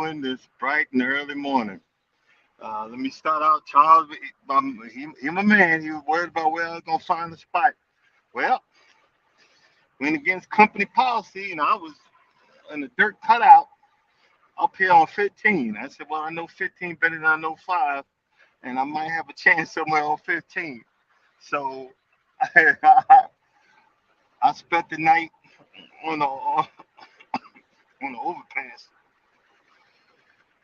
doing this bright and early morning? Let me start out, Charles. He my man. He was worried about where I was gonna find a spot. Well, went against company policy, and I was in the dirt cutout up here on 15. I said, well, I know 15 better than I know 5, and I might have a chance somewhere on 15. So I spent the night on the overpass.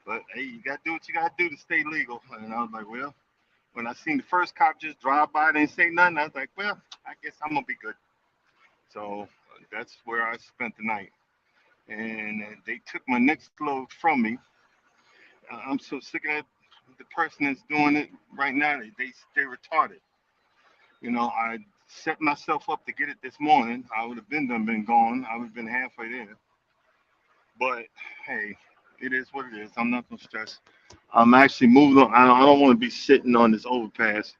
But hey, you gotta do what you gotta do to stay legal. And I was like, well, when I seen the first cop just drive by, didn't say nothing. I was like, well, I guess I'm gonna be good. So that's where I spent the night. And they took my next load from me. I'm so sick of the person that's doing it right now. They retarded. I set myself up to get it this morning. I would have been gone. I would have been halfway there. But hey, it is what it is. I'm not gonna stress. I'm actually moving on. I don't want to be sitting on this overpass.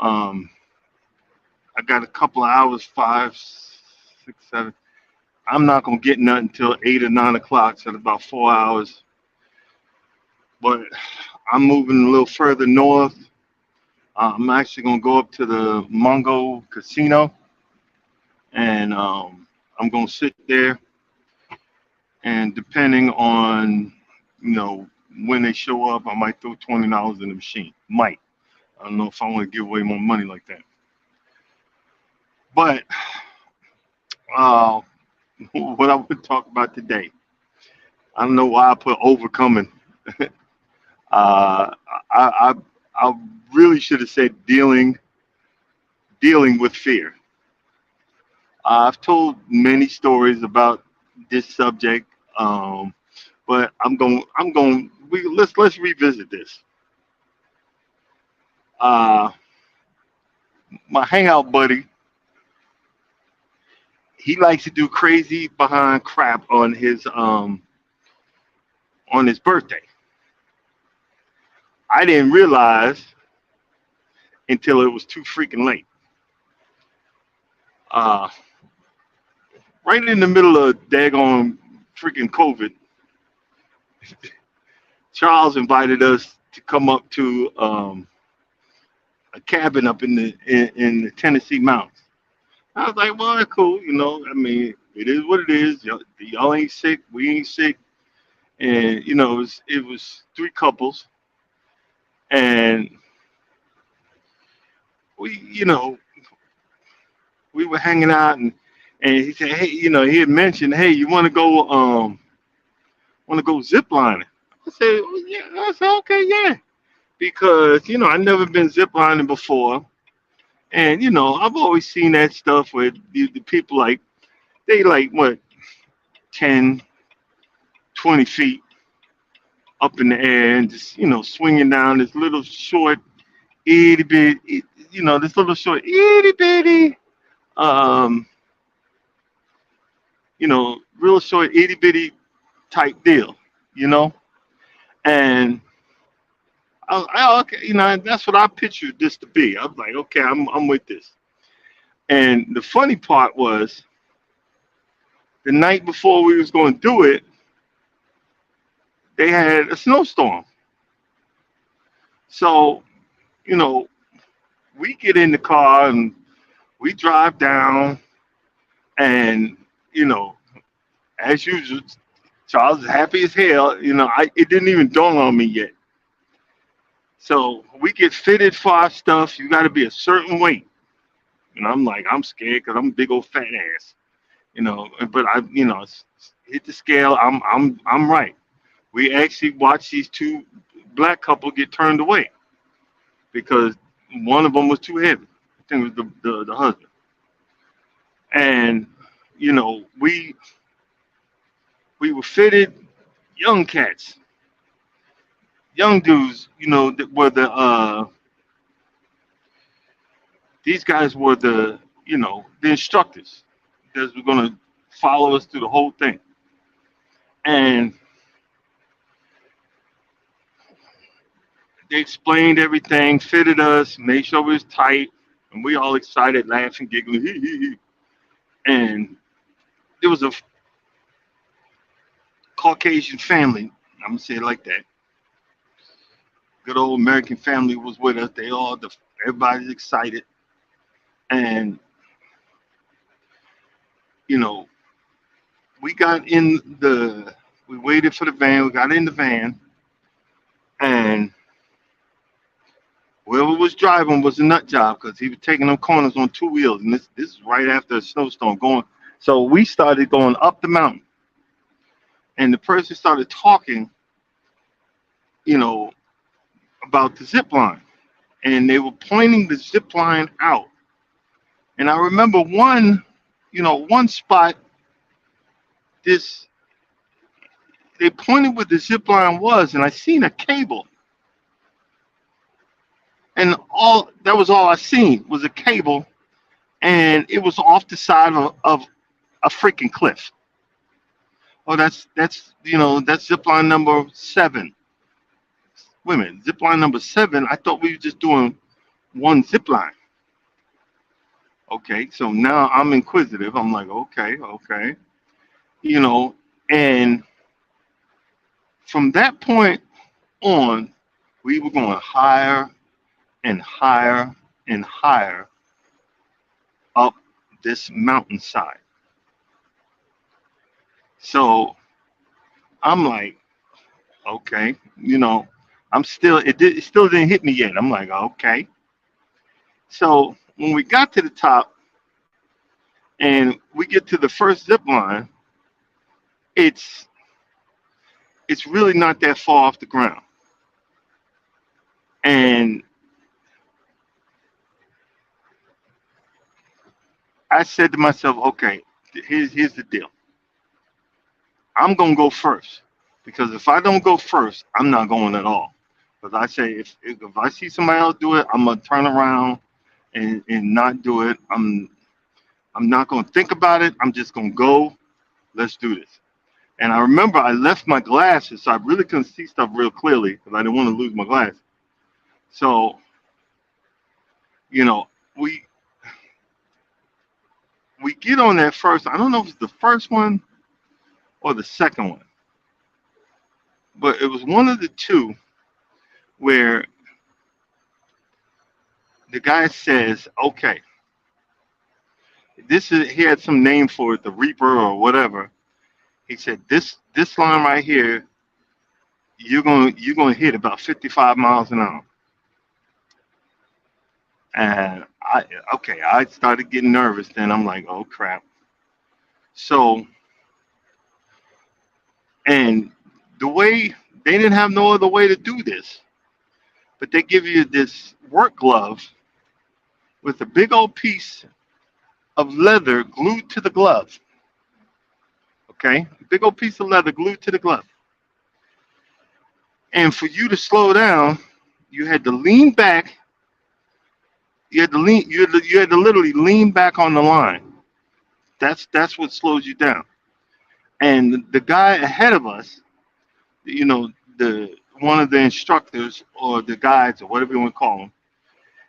Um, I got a couple of hours, 5, 6, 7. I'm not gonna get nothing until 8 or 9 o'clock, so about 4 hours. But I'm moving a little further north. I'm actually gonna go up to the Mungo Casino, and I'm gonna sit there. And depending on you know when they show up, I might throw $20 in the machine. Might. I don't know if I want to give away more money like that. But uh, what I would talk about today, I don't know why I put overcoming. I I really should have said dealing with fear. I've told many stories about this subject, but let's revisit this. Uh, my hangout buddy, he likes to do crazy behind crap on his birthday. I didn't realize until it was too freaking late. Uh, right in the middle of daggone freaking COVID, Charles invited us to come up to a cabin up in the Tennessee mountains. I was like, well, that's cool. I mean, it is what it is. Y'all ain't sick. We ain't sick. And it was three couples, and we you know we were hanging out, and he said, hey, he had mentioned, hey, you want to go zip lining? I said, "Well, yeah." I said, okay, yeah, because I never been zip lining before, and I've always seen that stuff where the people like they like what 10, 20 feet up in the air and just swinging down this little short itty bitty, this little short itty bitty, um, real short itty bitty type deal, you know, and okay, that's what I pictured this to be. I was like, okay, I'm with this. And the funny part was the night before we was going to do it, they had a snowstorm. So, you know, we get in the car and we drive down, and you know, as usual, Charles is happy as hell. It didn't even dawn on me yet. So we get fitted for our stuff. You got to be a certain weight, and I'm like, I'm scared because I'm a big old fat ass. But hit the scale. I'm right. We actually watched these two black couple get turned away because one of them was too heavy. I think it was the husband. And we were fitted young cats, young dudes. That were these guys were the instructors that were gonna follow us through the whole thing. And they explained everything, fitted us, made sure it was tight, and we all excited, laughing, giggling, hee hee hee. And there was a Caucasian family. I'm gonna say it like that. Good old American family was with us. Everybody's excited, and you know, we got in the. We waited for the van. We got in the van, and whoever was driving was a nut job because he was taking them corners on two wheels, and this is right after a snowstorm going. So we started going up the mountain, and the person started talking, you know, about the zip line, and they were pointing the zip line out. And I remember one spot. This They pointed where the zip line was, and I seen a cable, and all that was all I seen was a cable, and it was off the side of a freaking cliff. Oh, that's zip line number 7. Wait a minute, zip line number 7. I thought we were just doing one zip line. Okay, so now I'm inquisitive. I'm like, okay, okay, you know, and from that point on, we were going higher and higher and higher up this mountainside. So I'm like, okay, it still didn't hit me yet. I'm like, okay. So when we got to the top and we get to the first zip line, it's it's really not that far off the ground. And I said to myself, okay, here's the deal. I'm gonna go first because if I don't go first, I'm not going at all. Because I say if I see somebody else do it, I'm gonna turn around and not do it. I'm not gonna think about it. I'm just gonna go. Let's do this. And I remember I left my glasses, so I really couldn't see stuff real clearly because I didn't want to lose my glasses. So you know, we we get on that first. I don't know if it's the first one or the second one, but it was one of the two where the guy says, "Okay, this is." He had some name for it, the Reaper or whatever. He said, "This line right here, you're gonna hit about 55 miles an hour." And I started getting nervous. Then I'm like, "Oh crap!" So, and the way they didn't have no other way to do this, but they give you this work glove with a big old piece of leather glued to the glove. Okay, a big old piece of leather glued to the glove. And for you to slow down, you had to lean back. You had to literally lean back on the line. That's what slows you down. And the guy ahead of us, you know, the one of the instructors or the guides or whatever you want to call him,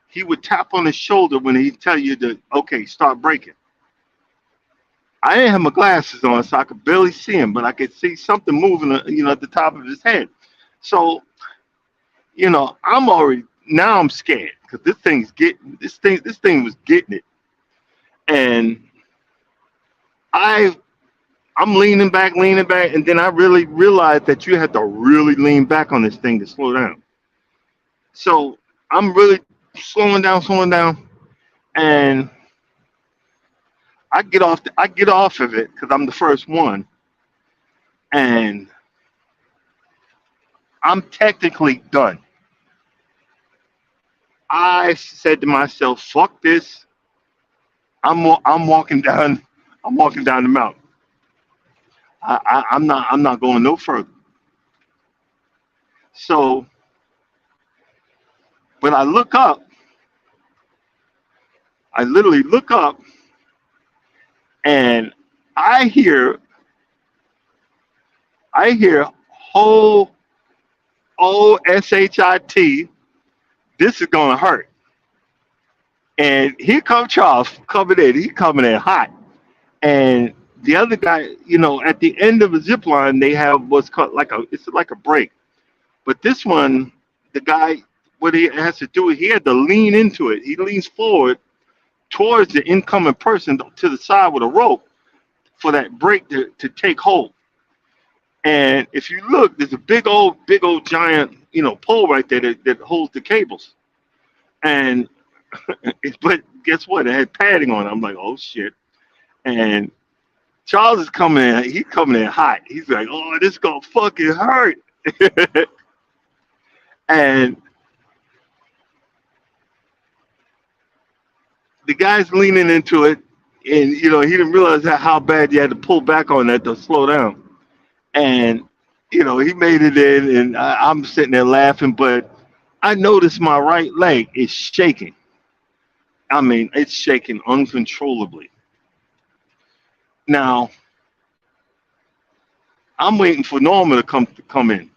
he would tap on his shoulder when he tell you to okay, start braking. I didn't have my glasses on, so I could barely see him, but I could see something moving, at the top of his head. So, I'm already now I'm scared because this thing was getting it, and I I'm leaning back, and then I really realized that you have to really lean back on this thing to slow down. So I'm really slowing down, and I get off of it because I'm the first one, and I'm technically done. I said to myself, "Fuck this! I'm walking down. I'm walking down the mountain. I'm not going no further." So, when I look up, I literally look up, and I hear I hear whole OSHIT. This is gonna hurt. And here comes Charles coming in. He's coming in hot. And the other guy, at the end of a zip line, they have what's called it's like a break. But this one, the guy, what he has to do, he had to lean into it. He leans forward towards the incoming person to the side with a rope for that break to take hold. And if you look, there's a big old giant, pole right there that holds the cables. And but guess what? It had padding on it. I'm like, oh shit. And Charles is coming in. He's coming in hot. He's like, oh, this gonna fucking hurt. And the guy's leaning into it, and he didn't realize how bad you had to pull back on that to slow down. And he made it in, and I'm sitting there laughing, but I noticed my right leg is shaking. I mean, it's shaking uncontrollably. Now I'm waiting for Norma to come in.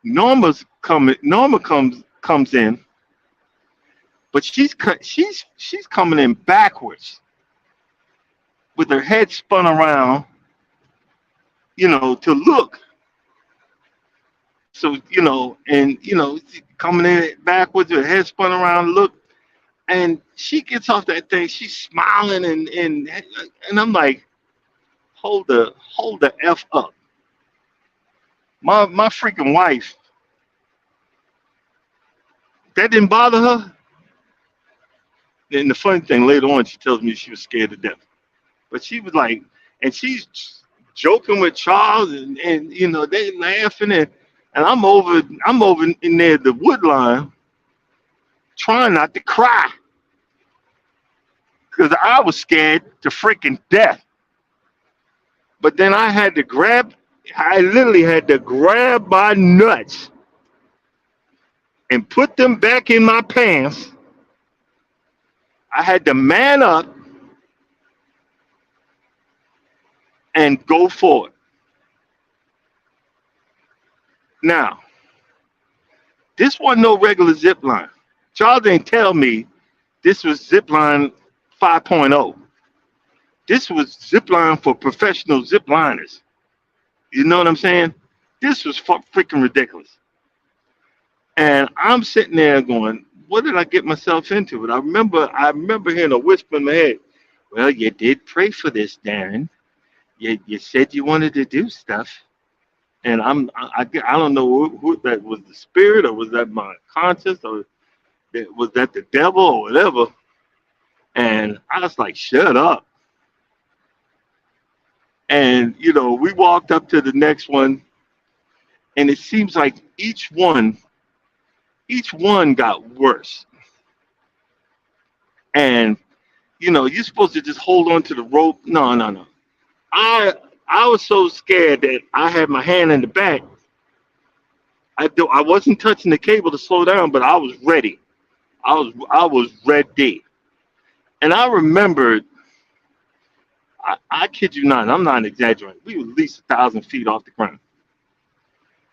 Norma comes in, but she's coming in backwards with her head spun around, to look. So, coming in backwards, her head spun around, look, and she gets off that thing. She's smiling, and I'm like, hold the f up. My freaking wife, that didn't bother her. And the funny thing, later on, she tells me she was scared to death. But she was like, and she's joking with Charles, and they laughing, and I'm over in there the wood line, trying not to cry, because I was scared to freaking death. But then I literally had to grab my nuts and put them back in my pants. I had to man up and go for it. Now, this wasn't no regular zip line. Charles didn't tell me this was zip line 5.0. This was zip line for professional zip liners. You know what I'm saying? This was freaking ridiculous. And I'm sitting there going, what did I get myself into? And I remember hearing a whisper in my head, well, you did pray for this, Darren. You said you wanted to do stuff. And I don't know who that was, the spirit, or was that my conscience, or was that the devil, or whatever. And I was like, shut up. And, we walked up to the next one, and it seems like each one got worse. And, you're supposed to just hold on to the rope. No. I was so scared that I had my hand in the back. I wasn't touching the cable to slow down, but I was ready. I was ready. And I remembered, I kid you not, I'm not exaggerating, we were at least 1,000 feet off the ground.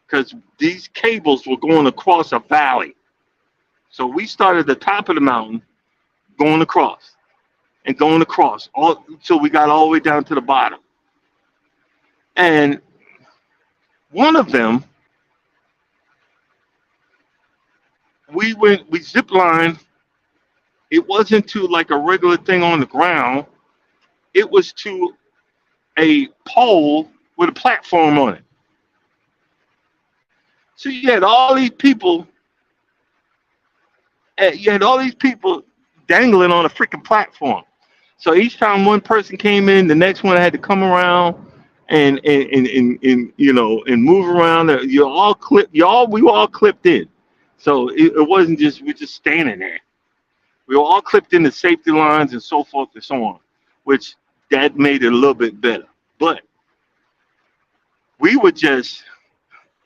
Because these cables were going across a valley. So we started at the top of the mountain, going across, all until we got all the way down to the bottom. And one of them, we zip lined. It wasn't to like a regular thing on the ground. It was to a pole with a platform on it. So you had all these people dangling on a freaking platform. So each time one person came in, the next one had to come around and move around. We were all clipped in. So it wasn't just we're just standing there. We were all clipped in the safety lines and so forth and so on, which that made it a little bit better. But we were just,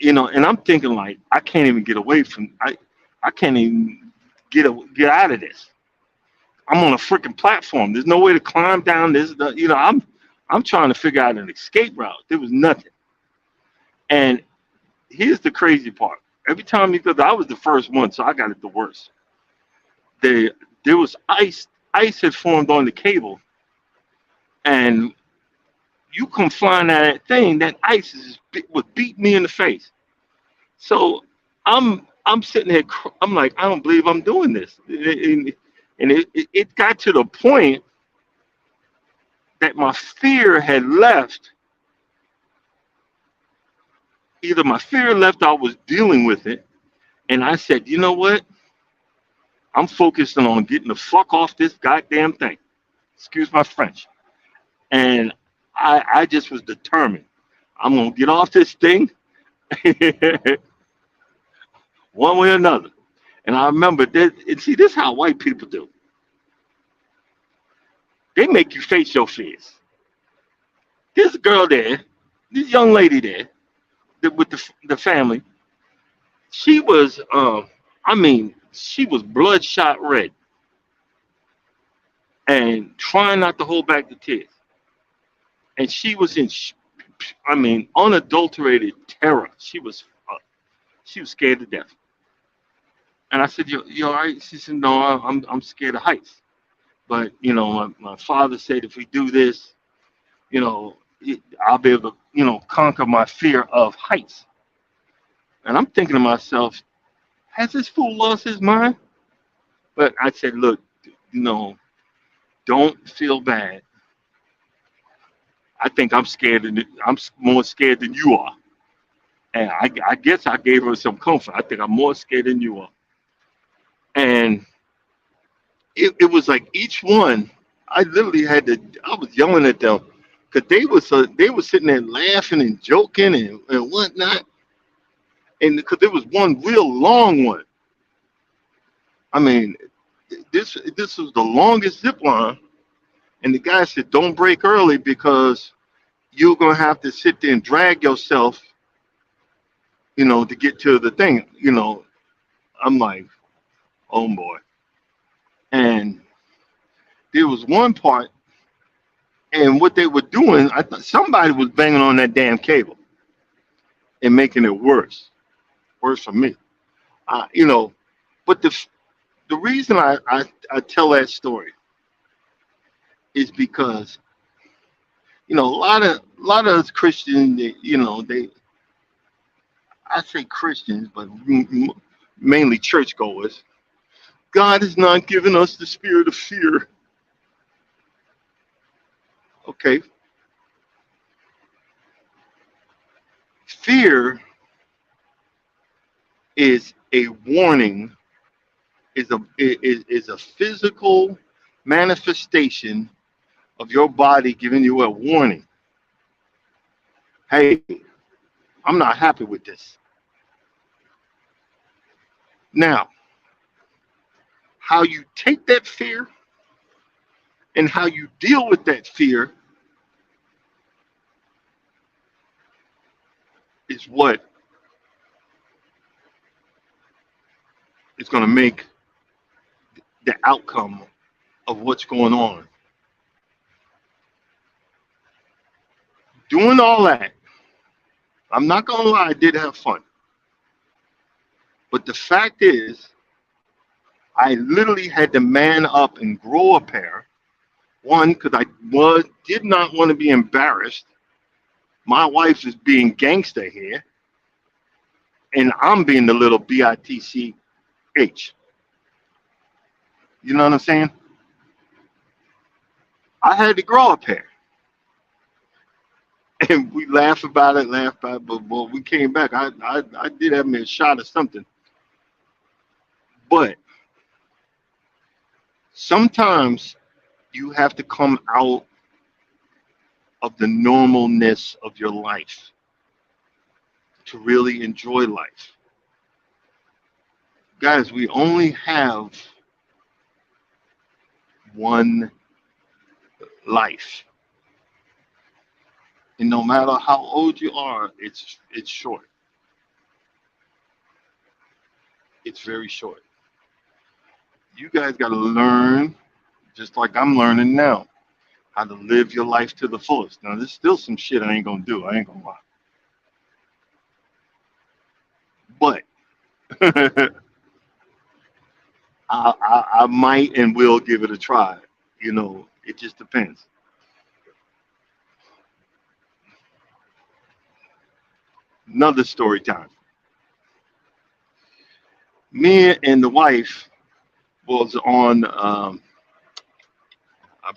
and I'm thinking like, I can't even get away from, I can't even get out of this. I'm on a freaking platform. There's no way to climb down this. I'm trying to figure out an escape route. There was nothing. And here's the crazy part. Every time, because I was the first one, so I got it the worst. There was ice. Ice had formed on the cable, and you come flying out of that thing, that ice would beat me in the face. So I'm sitting there, I'm like, I don't believe I'm doing this, and it got to the point that my fear had left. Either my fear left, or I was dealing with it, and I said, you know what? I'm focusing on getting the fuck off this goddamn thing. Excuse my French. And I just was determined. I'm gonna get off this thing one way or another. And I remember that. And see, this is how white people do. They make you face your fears. This girl there, this young lady there, with the family, she was, I mean, she was bloodshot red and trying not to hold back the tears. And she was in, I mean, unadulterated terror. She was scared to death. And I said, you all right? She said, no, I'm scared of heights. But, my father said if we do this, I'll be able to, conquer my fear of heights. And I'm thinking to myself, has this fool lost his mind? But I said, look, no, don't feel bad. I think I'm scared, and more scared than you are. And I guess I gave her some comfort. I think I'm more scared than you are. And it was like each one, I literally had to, I was yelling at them because they were sitting there laughing and joking and whatnot. And because there was one real long one. I mean, this was the longest zip line. And the guy said, don't break early because you're going to have to sit there and drag yourself, to get to the thing. I'm like, oh boy. And there was one part, and what they were doing, I thought somebody was banging on that damn cable and making it worse for me. Uh, you know, but the reason I tell that story is because a lot of us Christians, they I say Christians, but mainly churchgoers. God has not given us the spirit of fear. Okay, fear is a warning, is a physical manifestation of your body giving you a warning. Hey, I'm not happy with this. Now, how you take that fear and how you deal with that fear is what is going to make the outcome of what's going on. Doing all that, I'm not going to lie, I did have fun. But the fact is, I literally had to man up and grow a pair. One, because I did not want to be embarrassed. My wife is being gangster here, and I'm being the little bitch. You know what I'm saying? I had to grow a pair, and we laugh about it. But when we came back, I did have me a shot of something. But sometimes you have to come out of the normalness of your life to really enjoy life. Guys, we only have one life. And no matter how old you are, it's short. It's very short. You guys got to learn, just like I'm learning now, how to live your life to the fullest. Now, there's still some shit I ain't gonna do. I ain't gonna lie, but I might and will give it a try. It just depends. Another story time. Me and the wife was on. I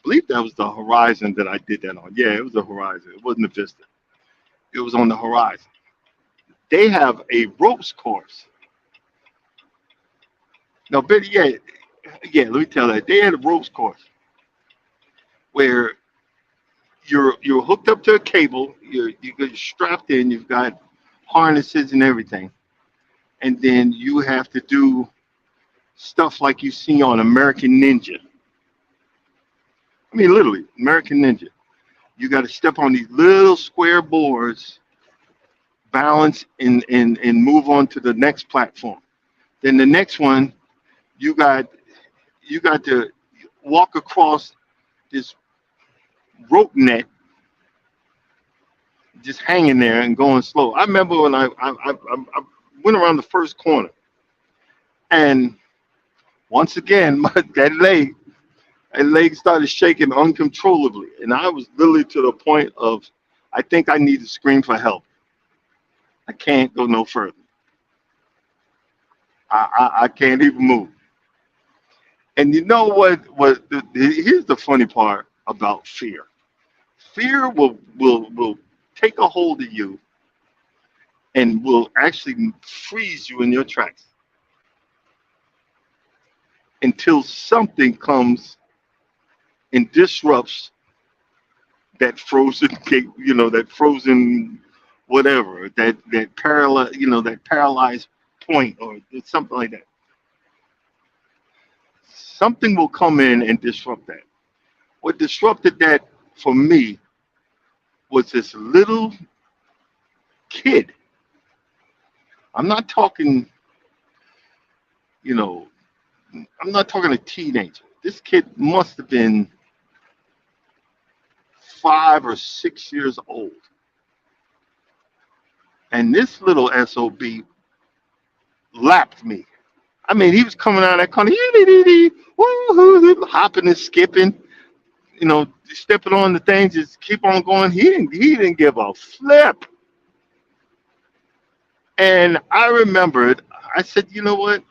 believe that was the Horizon that I did that on. Yeah, it was the Horizon. It wasn't the Vista. It was on the Horizon. They have a ropes course. No, but yeah. Let me tell that they had a ropes course where you're hooked up to a cable. You're strapped in. You've got harnesses and everything, and then you have to do stuff like you see on American Ninja. I mean, literally, American Ninja. You got to step on these little square boards, balance, and move on to the next platform. Then the next one, you got you got to walk across this rope net, just hanging there and going slow. I remember when I went around the first corner, and once again, that leg started shaking uncontrollably, and I was literally to the point of, I think I need to scream for help. I can't go no further. I can't even move. And you know what? Here's the funny part about fear. Fear will take a hold of you and will actually freeze you in your tracks until something comes and disrupts that frozen gate, that frozen whatever, that paralyzed point or something like that. Something will come in and disrupt that. What disrupted that for me was this little kid. I'm not talking, you know, I'm not talking a teenager. This kid must have been 5 or 6 years old. And this little SOB lapped me. I mean, he was coming out of that corner, hopping and skipping, stepping on the things, just keep on going. He didn't give a flip. And I remembered, I said, you know what?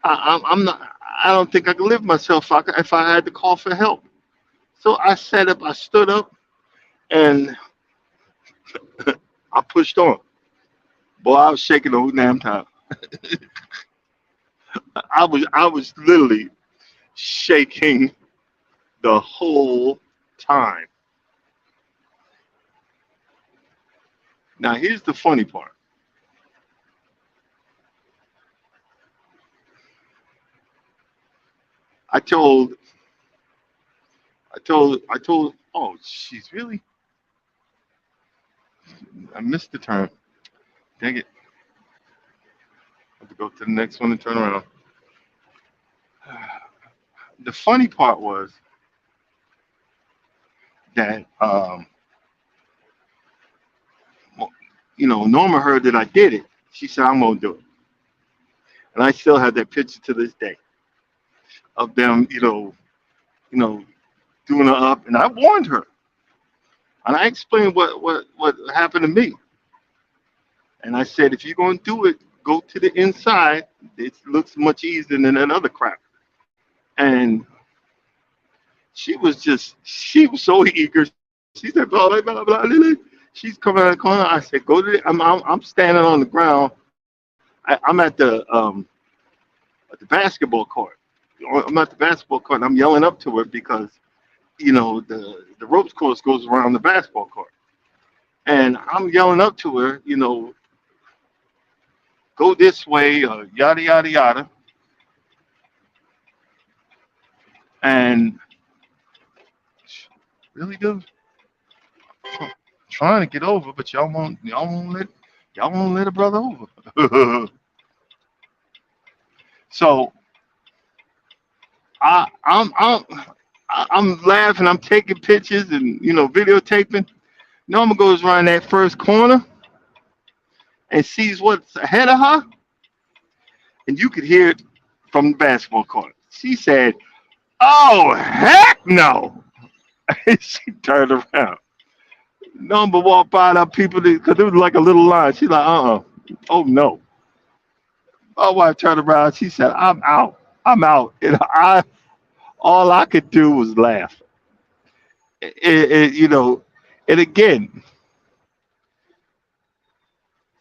I'm not. I don't think I could live myself if I had to call for help. So I sat up, I stood up, and I pushed on. Boy, I was shaking the whole damn time. I was literally shaking the whole time. Now here's the funny part. I told, I told. Oh, she's really. I missed the turn. Dang it! I have to go to the next one and turn around. The funny part was that, Norma heard that I did it. She said, "I'm gonna do it," and I still have that picture to this day of them, you know, doing her up. And I warned her, and I explained what happened to me. And I said, if you're gonna do it, go to the inside. It looks much easier than that other crap. And she was so eager. She said, blah blah blah blah. Blah. She's coming out of the corner. I said, go to the. I'm standing on the ground. I'm at the basketball court. I'm at the basketball court, and I'm yelling up to her because the ropes course goes around the basketball court, and I'm yelling up to her, go this way, yada yada yada, and really good. Trying to get over, but y'all won't let a brother over. So I'm laughing, I'm taking pictures and videotaping. Norma goes around that first corner and sees what's ahead of her, and you could hear it from the basketball court. She said, "Oh heck no!" And she turned around. Number walked by the people because it was like a little line. She's like, oh no. My wife turned around. She said, I'm out. I'm out. And I all I could do was laugh. You know, and again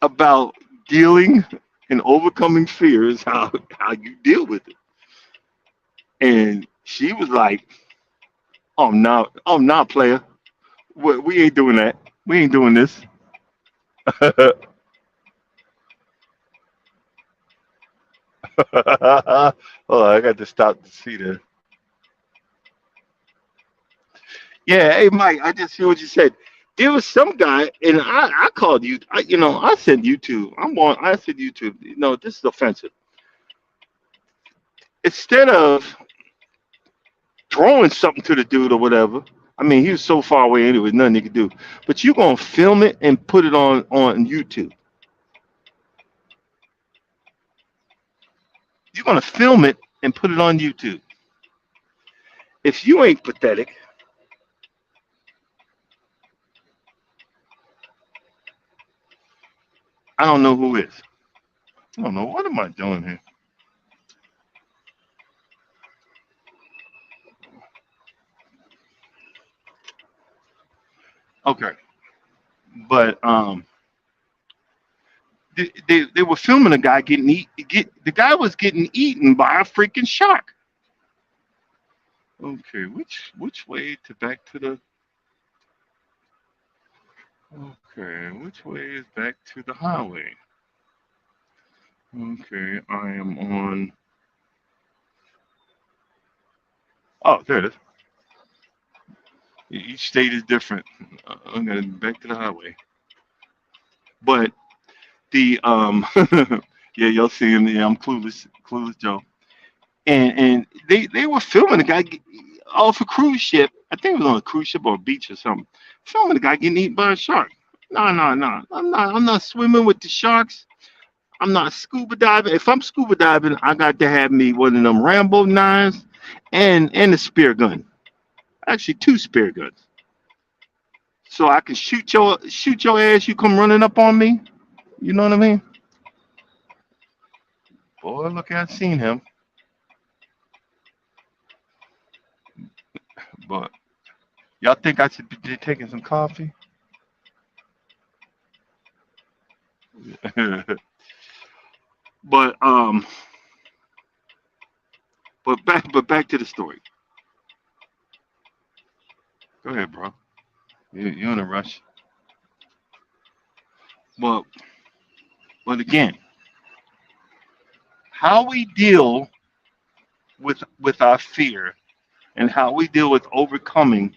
about dealing and overcoming fear is how you deal with it. And she was like, oh no, player. We ain't doing that. We ain't doing this. Oh, I got to stop to see that. Yeah, hey Mike, I just hear what you said. There was some guy, and I called you. I said YouTube. I said YouTube. This is offensive. Instead of throwing something to the dude or whatever, I mean, he was so far away anyway, nothing he could do. But you gonna film it and put it on YouTube. You're gonna film it and put it on YouTube. If you ain't pathetic, I don't know who is. I don't know what am I doing here. Okay, but they were filming a guy the guy was getting eaten by a freaking shark. Okay, which way to back to the okay, which way is back to the highway? Okay, I am on oh there it is. Each state is different. I'm gonna back to the highway. But the yeah, y'all seeing yeah, I'm clueless Joe. And they were filming a guy off a cruise ship. I think it was on a cruise ship or a beach or something. Filming a guy getting eaten by a shark. No, no, no. I'm not swimming with the sharks. I'm not scuba diving. If I'm scuba diving, I got to have me one of them Rambo knives and a spear gun. Actually, two spear guns, so I can shoot your ass. You come running up on me. You know what I mean? Boy, look, I seen him, but y'all think I should be taking some coffee? but but back to the story. Go ahead, bro. You're in a rush. But but again, how we deal with our fear and how we deal with overcoming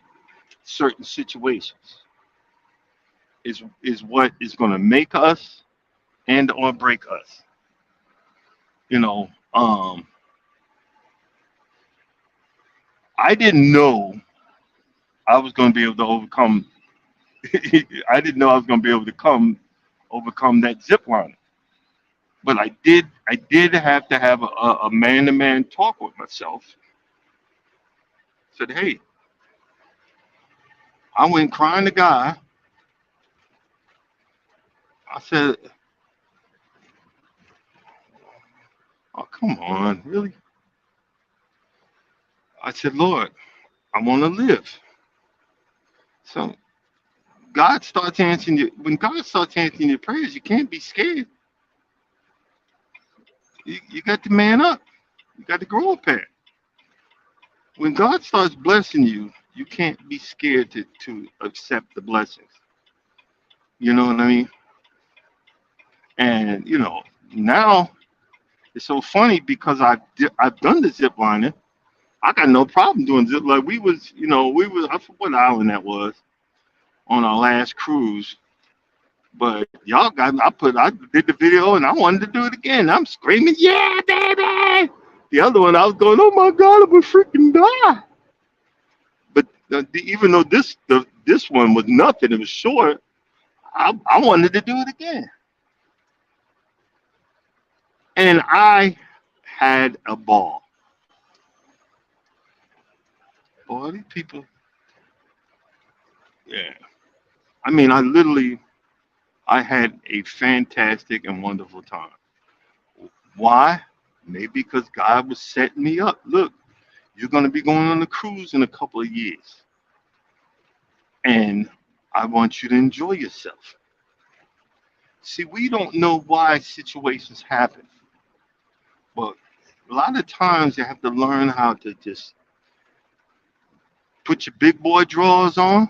certain situations is what is going to make us and or break us. You know, I didn't know I was going to be able to overcome. I didn't know I was going to be able to come overcome that zip line. But I did. I did have to have a man-to-man talk with myself. Said, "Hey, I went crying to God. I said, oh come on, really? I said, Lord, I want to live. So God starts answering you. When God starts answering your prayers, you can't be scared. You got to man up. You got to grow up here. When God starts blessing you, you can't be scared to accept the blessings. You know what I mean? And now it's so funny because I've done the zip lining. I got no problem doing zip like we was I forget what island that was on our last cruise. But y'all got I did the video and I wanted to do it again. I'm screaming, yeah, baby. The other one I was going, oh my god, I'm gonna freaking die. But even though this one was nothing, it was short. I wanted to do it again, and I had a ball. Boy, these people, yeah. I mean, I had a fantastic and wonderful time. Why? Maybe because God was setting me up. Look, you're going to be going on a cruise in a couple of years, and I want you to enjoy yourself. See, we don't know why situations happen, but a lot of times you have to learn how to just put your big boy drawers on,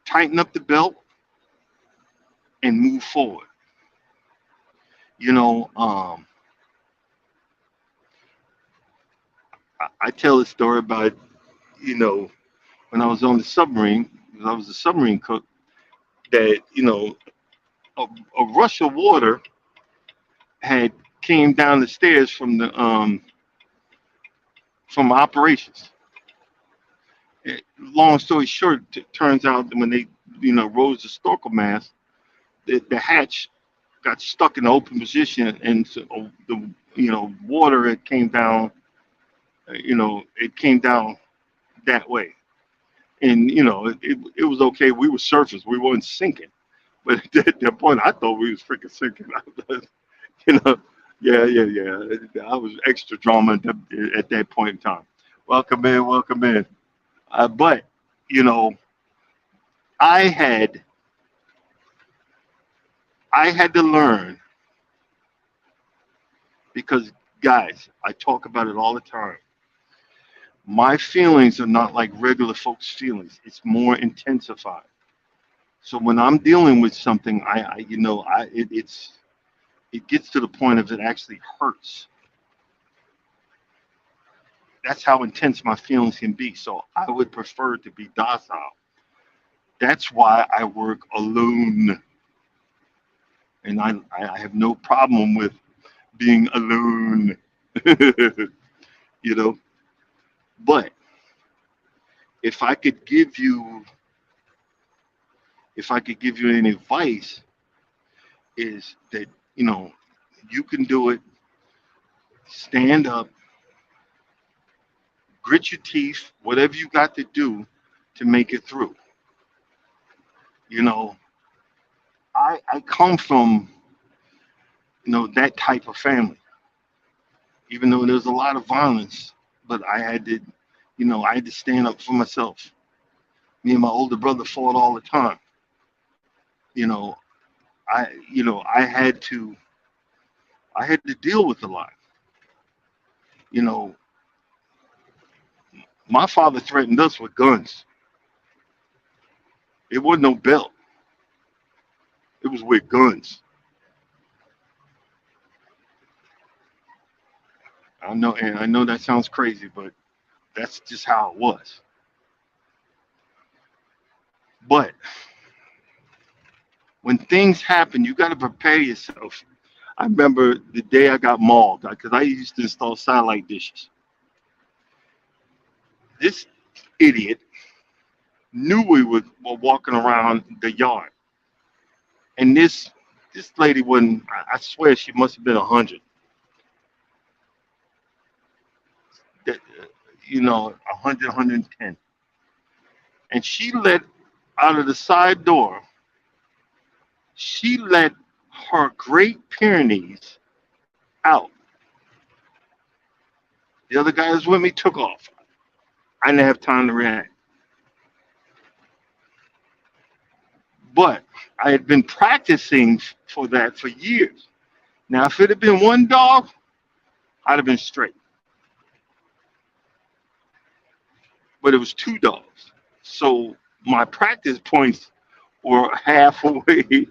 tighten up the belt, and move forward. You know, I tell a story about, you know, when I was on the submarine, because I was a submarine cook, that, a, a rush of water had came down the stairs from operations. Long story short, turns out that when they, rose the snorkel mast, the hatch got stuck in the open position, and so the water it came down, it came down that way, and it was okay. We were surface, we weren't sinking, but at that point, I thought we was freaking sinking. you know, yeah, yeah, yeah. I was extra drama at that point in time. Welcome in, welcome in. But you know, I had I had to learn because, guys, I talk about it all the time. My feelings are not like regular folks' feelings. It's more intensified. So when I'm dealing with something, it gets to the point of it actually hurts. That's how intense my feelings can be. So I would prefer to be docile. That's why I work alone, and I have no problem with being alone. you know. But if I could give you, if I could give you any advice, is that you know you can do it. Stand up, grit your teeth, whatever you got to do to make it through. You know, I come from that type of family. Even though there's a lot of violence, but I had to stand up for myself. Me and my older brother fought all the time. You know, I had to deal with a lot. You know, my father threatened us with guns. It wasn't no belt. It was with guns. I know that sounds crazy, but that's just how it was. But when things happen, you got to prepare yourself. I remember the day I got mauled because I used to install satellite dishes. This idiot knew were walking around the yard, and this lady wasn't. I swear she must have been 100. That, 100, 110, and she let out of the side door. She let her Great Pyrenees out. The other guy that was with me took off. I didn't have time to react. But I had been practicing for that for years. Now, if it had been one dog, I'd have been straight. But it was two dogs. So my practice points were halfway.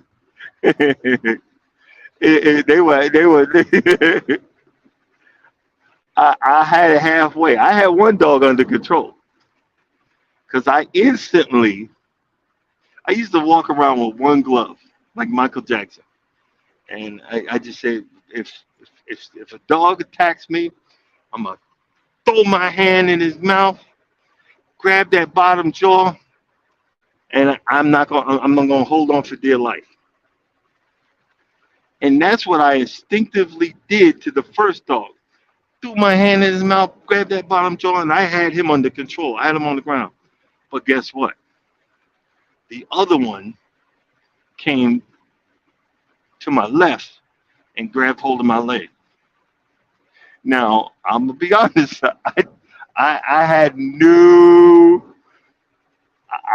They were. I had it halfway. I had one dog under control because I used to walk around with one glove like Michael Jackson, and I just said if a dog attacks me, I'm gonna throw my hand in his mouth, grab that bottom jaw, and I'm not gonna hold on for dear life. And that's what I instinctively did to the first dog. Threw my hand in his mouth, grabbed that bottom jaw, and I had him under control. I had him on the ground. But guess what? The other one came to my left and grabbed hold of my leg. Now, I'm gonna be honest. I had no.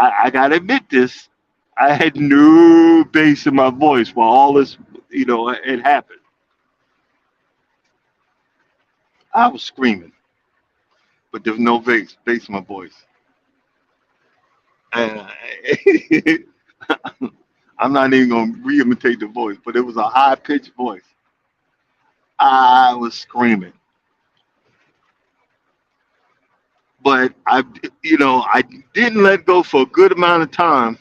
I gotta admit this. I had no bass in my voice while all this, it happened. I was screaming, but there was no bass in my voice. And I'm not even gonna re-imitate the voice, but it was a high-pitched voice. I was screaming, but I didn't let go for a good amount of time.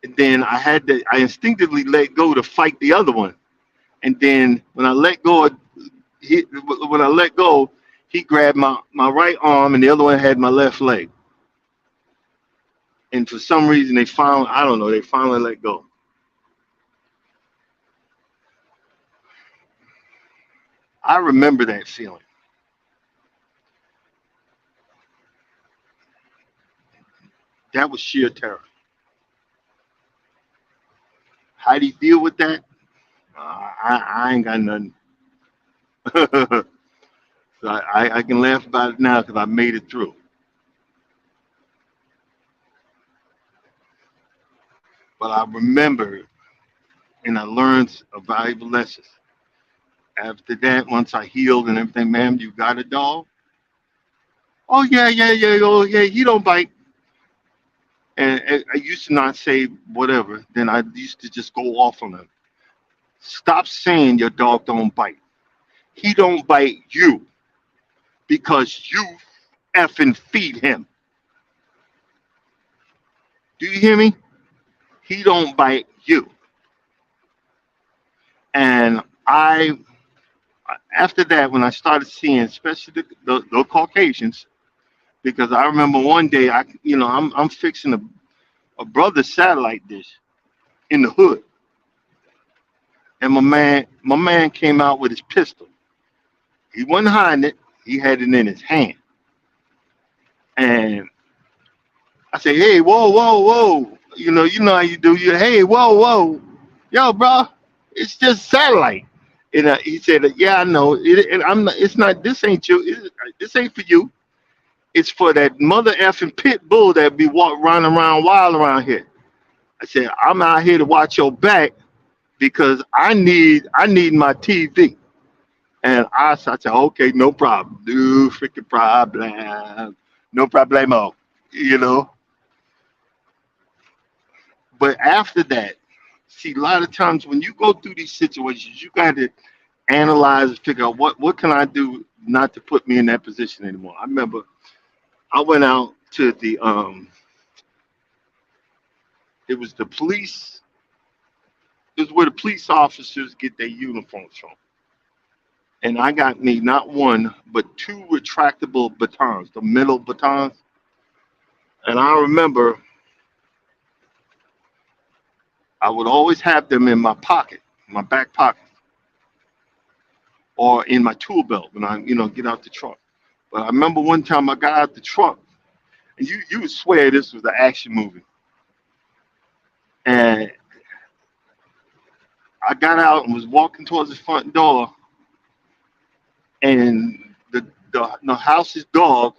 And then I instinctively let go to fight the other one. And then when I let go, he grabbed my right arm, and the other one had my left leg. And for some reason, I don't know, they finally let go. I remember that feeling. That was sheer terror. How do you deal with that? I ain't got nothing. So I can laugh about it now because I made it through. But I remember and I learned a valuable lesson. After that, once I healed and everything, ma'am, you got a dog? Oh yeah, yeah, yeah, oh yeah, he don't bite. And I used to not say whatever. Then I used to just go off on him. Stop saying your dog don't bite. He don't bite you because you effing feed him. Do you hear me? He don't bite you. And after that, when I started seeing, especially the Caucasians, because I remember one day, I'm fixing a brother's satellite dish in the hood, and my man came out with his pistol. He wasn't hiding it; he had it in his hand. And I said, "Hey, whoa, whoa, whoa! You know how you do. Hey, whoa, whoa, yo, bro, it's just satellite." And he said, "Yeah, I know. I'm not. It's not. This ain't you. This ain't for you. It's for that mother effing pit bull that be running around wild around here." I said, "I'm out here to watch your back because I need my TV." And I said, "Okay, no problem. No freaking problem. No problemo." You know. But after that, see, a lot of times when you go through these situations, you got to analyze and figure out what can I do not to put me in that position anymore. I remember I went out to it was the police. It was where the police officers get their uniforms from. And I got me not one, but two retractable batons, the middle batons. And I remember I would always have them in my pocket, my back pocket, or in my tool belt when I get out the truck. But I remember one time I got out the truck, and you would swear this was an action movie. And I got out and was walking towards the front door, and the house's dog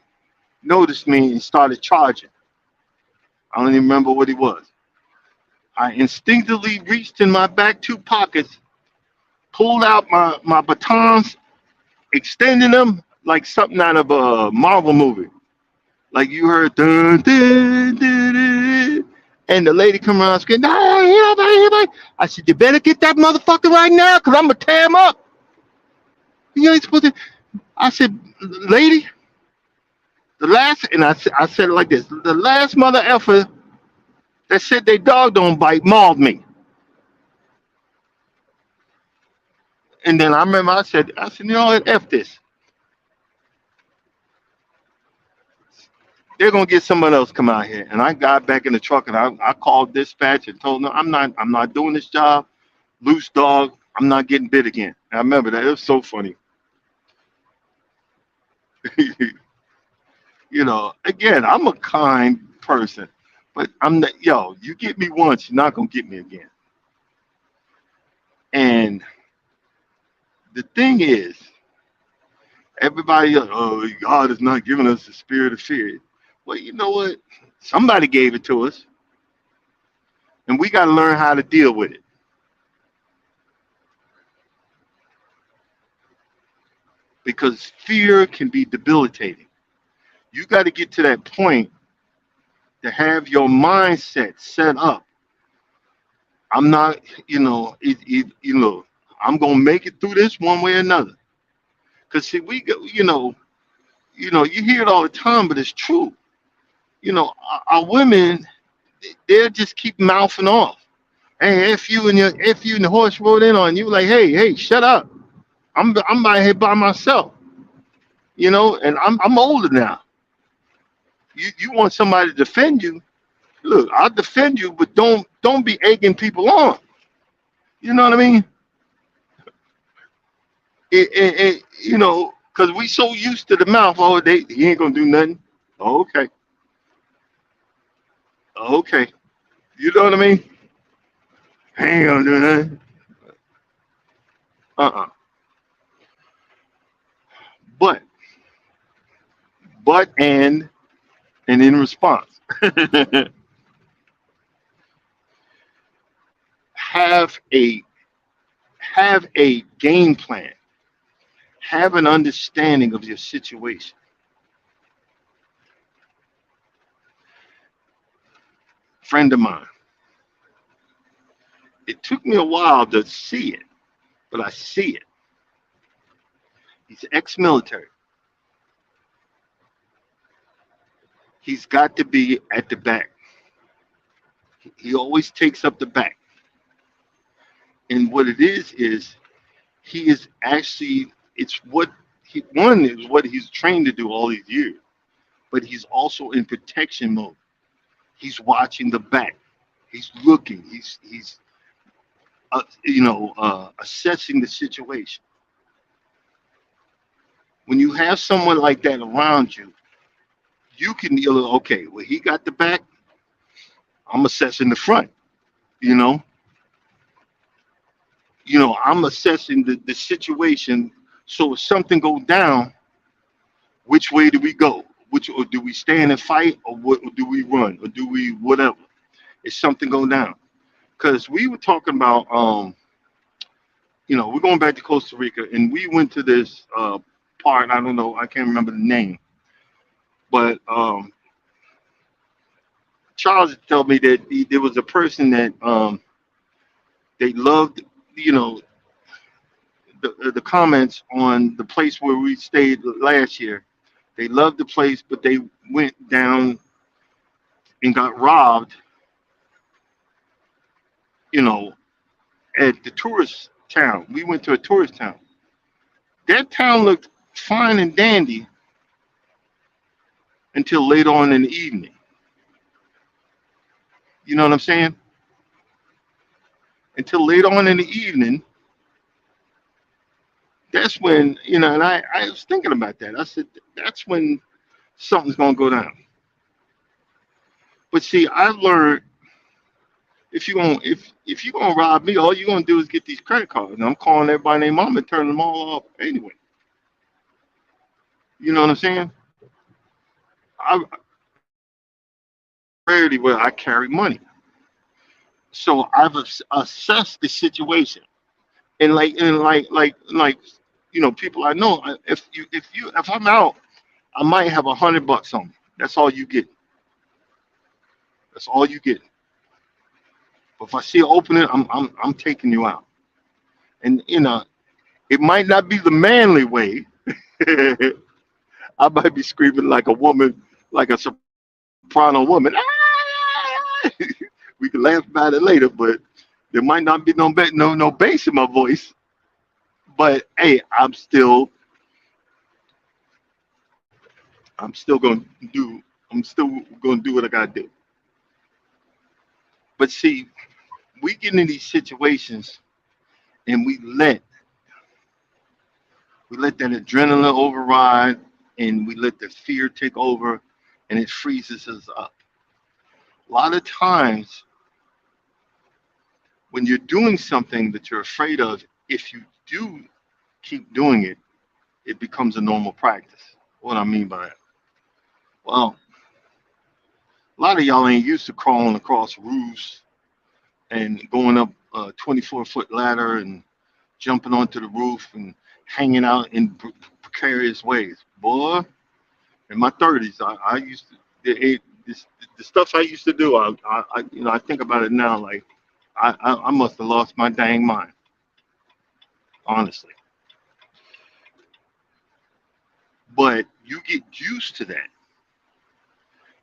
noticed me and started charging. I don't even remember what he was. I instinctively reached in my back two pockets, pulled out my batons, extending them like something out of a Marvel movie. Like you heard, dun, dun, dun, dun, and the lady come around screaming, "Nah, anybody." I said, "You better get that motherfucker right now, cause I'm gonna tear him up." You ain't supposed to. I said, "Lady, I said it like this: the last mother effer that said they dog don't bite mauled me." And then I remember I said, "You know what? F this. They're gonna get someone else come out here." And I got back in the truck and I called dispatch and told them I'm not doing this job. Loose dog. I'm not getting bit again. And I remember that. It was so funny. Again, I'm a kind person, But I'm not, yo, you get me once, you're not gonna get me again. And the thing is, everybody, oh, God is not giving us the spirit of fear. Well, you know what? Somebody gave it to us, and we got to learn how to deal with it because fear can be debilitating. You got to get to that point to have your mindset set up. I'm not, I'm gonna make it through this one way or another. Cause see, we go, you hear it all the time, but it's true. Our women, they'll just keep mouthing off. Hey, if you and the horse rode in on you, like, hey, shut up. I'm right here by myself, and I'm older now. You want somebody to defend you? Look, I'll defend you, but don't be egging people on. You know what I mean? Because we so used to the mouth. Oh, he ain't gonna do nothing. Oh, okay, okay. You know what I mean? He ain't gonna do nothing. Uh-uh. But and in response, have a have a game plan. Have an understanding of your situation. Friend of mine. It took me a while to see it, but I see it. He's ex-military. He's got to be at the back. He always takes up the back. And what it is he is actually it's what he one is what he's trained to do all these years, but he's also in protection mode. He's watching the back. He's looking. He's assessing the situation. When you have someone like that around you, you can okay. Well, he got the back. I'm assessing the front. You know, I'm assessing the situation. So if something goes down, which way do we go? Which or do we stand and fight, or what? Or do we run, or do we whatever? If something go down, because we were talking about we're going back to Costa Rica, and we went to this part. I don't know, I can't remember the name, but Charles told me that there was a person that they loved, you know, the comments on the place where we stayed last year. They loved the place, but they went down and got robbed, you know, at the tourist town. We went to a tourist town. That town looked fine and dandy until later on in the evening. You know what I'm saying? Until later on in the evening, that's when, and I was thinking about that. I said, that's when something's going to go down. But see, I've learned if you're gonna rob me, all you're gonna do is get these credit cards. And I'm calling everybody named mom and turning them all off anyway. You know what I'm saying? I rarely where I carry money, so I've assessed the situation. And people I know. If I'm out, I might have $100 on me. That's all you get. That's all you get. But if I see an opening, I'm taking you out. And it might not be the manly way. I might be screaming like a woman, like a soprano woman. "Ah!" We can laugh about it later, but there might not be no bass in my voice. But hey, I'm still gonna do I'm still gonna do what I gotta do. But see, we get in these situations and we let that adrenaline override, and we let the fear take over, and it freezes us up. A lot of times when you're doing something that you're afraid of, if you do keep doing it, it becomes a normal practice. What I mean by that? Well, a lot of y'all ain't used to crawling across roofs and going up a 24-foot ladder and jumping onto the roof and hanging out in precarious ways. Boy, in my 30s, I used to the stuff I used to do. I think about it now like I must have lost my dang mind, honestly. But you get used to that.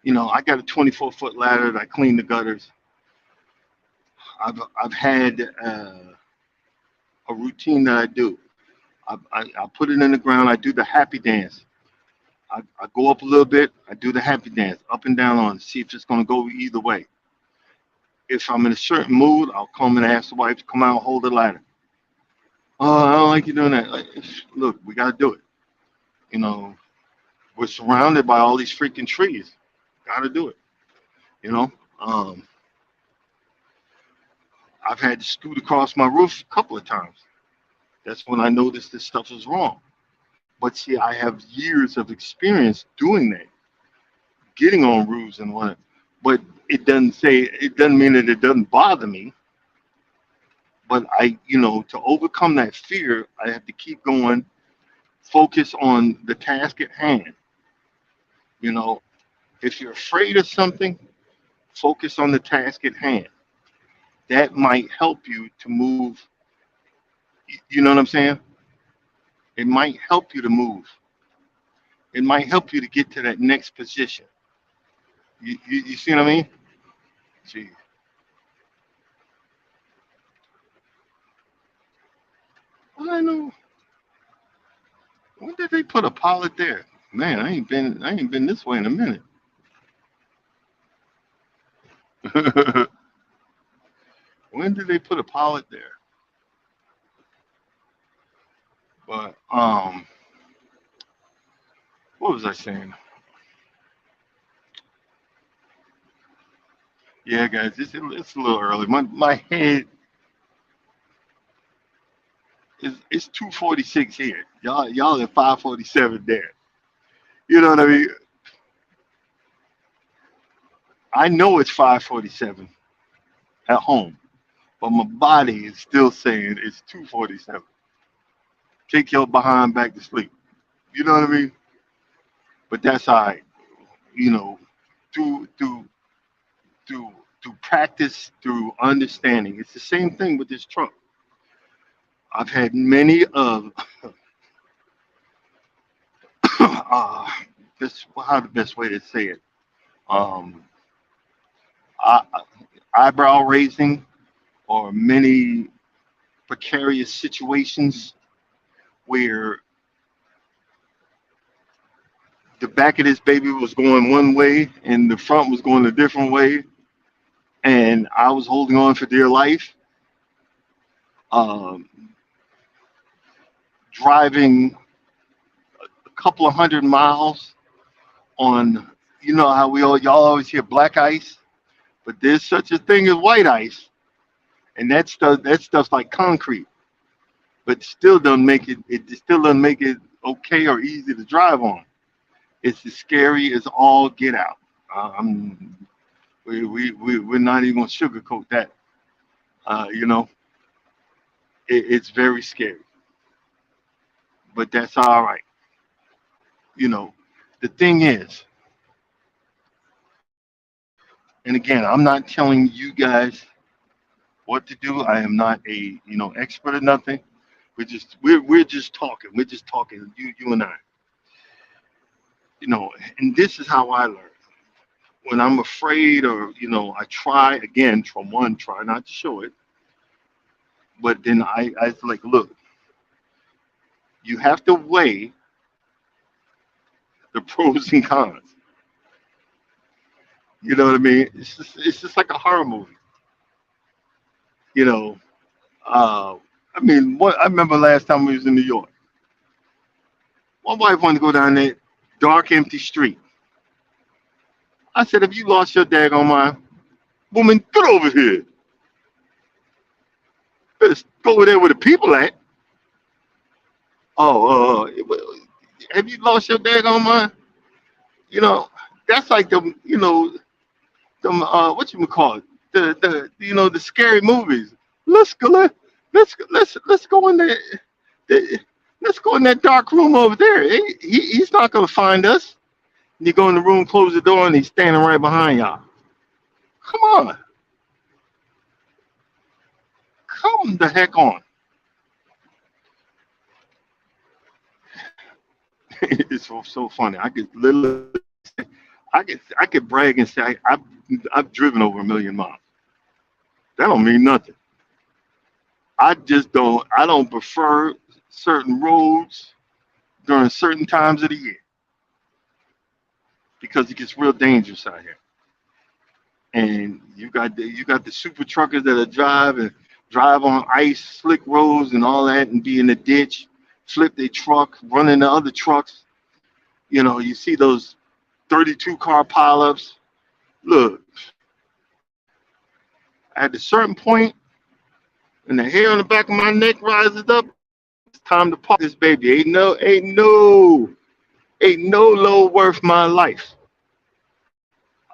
I got a 24-foot ladder that I clean the gutters. I've had a routine that I do. I put it in the ground. I do the happy dance. I go up a little bit. I do the happy dance up and down on it, see if it's going to go either way. If I'm in a certain mood, I'll come and ask the wife to come out and hold the ladder. Oh, I don't like you doing that. Like, look, we got to do it. You know, we're surrounded by all these freaking trees. Got to do it. You know, um, I've had to scoot across my roof a couple of times. That's when I noticed this stuff is wrong. But see, I have years of experience doing that, getting on roofs and what. But it doesn't mean that it doesn't bother me. But to overcome that fear, I have to keep going, focus on the task at hand. You know, if you're afraid of something, focus on the task at hand. That might help you to move. You know what I'm saying? It might help you to move. It might help you to get to that next position. You see what I mean? Gee, I know. When did they put a pilot there? Man, I ain't been this way in a minute. When did they put a pilot there? But what was I saying? Yeah, guys, it's a little early. My head is it's 2:46 here. Y'all at 5:47 there. You know what I mean? I know it's 5:47 at home, but my body is still saying it's 2:47. Take your behind back to sleep. You know what I mean? But that's all right. You know, through through through through practice, through understanding. It's the same thing with this truck. I've had many of uh, this. How the best way to say it? Um, eye- Eyebrow raising or many precarious situations where the back of this baby was going one way and the front was going a different way, and I was holding on for dear life, um, driving a couple of 100 miles on. You know how y'all always hear black ice, but there's such a thing as white ice, and that stuff's like concrete, but still doesn't make it. It still doesn't make it okay or easy to drive on. It's as scary as all get out. I'm we're not even gonna sugarcoat that. You know, it's very scary, but that's all right. You know, the thing is, and again, I'm not telling you guys what to do. I am not a expert or nothing. We're just talking. We're just talking. You and I. And this is how I learn. When I'm afraid, or I try again. From one, try not to show it, but then I like, look, you have to weigh the pros and cons. You know what I mean? It's just like a horror movie. You know, uh, I mean, what I remember last time we was in New York. My wife wanted to go down that dark, empty street. I said, "Have you lost your daggone mind?" Woman, get over here. Better go over there where the people at. Oh, have you lost your daggone mind? You know, that's like them what you call it, the scary movies. Let's go let's go in the let's go in that dark room over there. He's not gonna find us. And you go in the room, close the door, and he's standing right behind y'all. Come on, come the heck on. It's so funny. I could literally, I could brag and say I've driven over 1 million miles. That don't mean nothing. I don't prefer certain roads during certain times of the year because it gets real dangerous out here. And you got the super truckers that are drive on ice, slick roads, and all that, and be in the ditch, flip their truck, run into other trucks. You see those 32 car pileups. Look, at a certain point, and the hair on the back of my neck rises up, it's time to park this baby. Ain't no low worth my life.